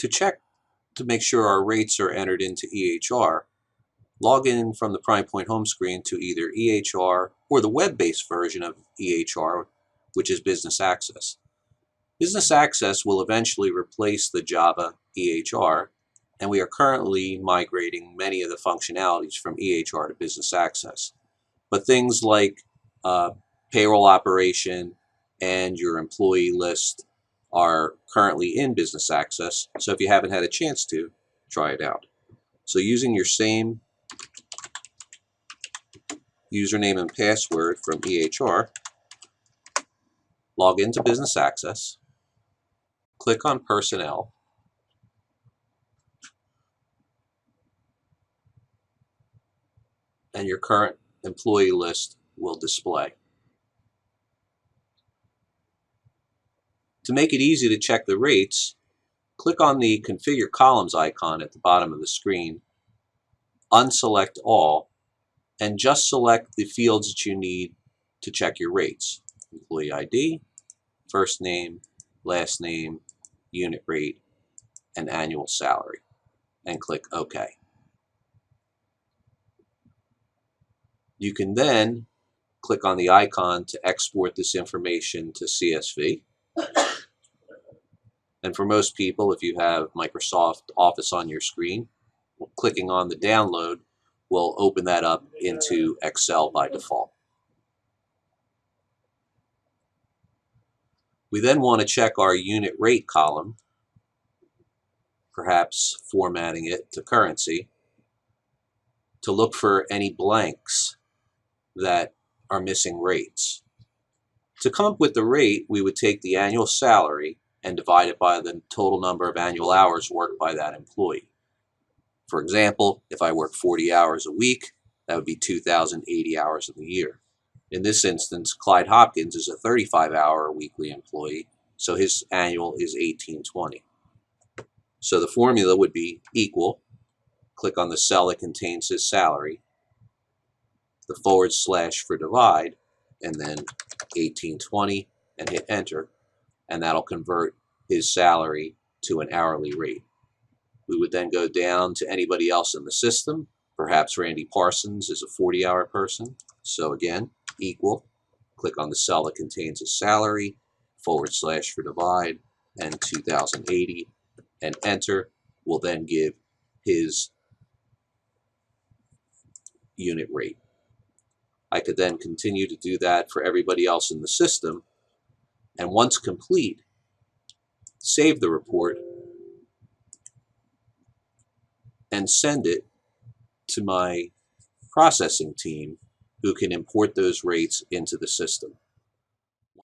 To check to make sure our rates are entered into EHR, log in from the PrimePoint home screen to either EHR or the web-based version of EHR, which is Business Access. Business Access will eventually replace the Java EHR, and we are currently migrating many of the functionalities from EHR to Business Access. But things like payroll operation and your employee list are currently in Business Access, so if you haven't had a chance to, try it out. So using your same username and password from EHR, log into Business Access, click on Personnel, and your current employee list will display. To make it easy to check the rates, click on the Configure Columns icon at the bottom of the screen, unselect all, and just select the fields that you need to check your rates. Employee ID, first name, last name, unit rate, and annual salary, and click OK. You can then click on the icon to export this information to CSV. And for most people, if you have Microsoft Office on your screen, clicking on the download will open that up into Excel by default. We then want to check our unit rate column, perhaps formatting it to currency, to look for any blanks that are missing rates. To come up with the rate, we would take the annual salary and divide it by the total number of annual hours worked by that employee. For example, if I work 40 hours a week, that would be 2,080 hours in the year. In this instance, Clyde Hopkins is a 35-hour weekly employee, so his annual is 1,820. So the formula would be equal, click on the cell that contains his salary, the / for divide, and then 1,820, and hit enter, and that'll convert his salary to an hourly rate. We would then go down to anybody else in the system. Perhaps Randy Parsons is a 40-hour person. So again, equal, click on the cell that contains his salary, / for divide, and 2,080, and enter will then give his unit rate. I could then continue to do that for everybody else in the system, and once complete, save the report and send it to my processing team, who can import those rates into the system.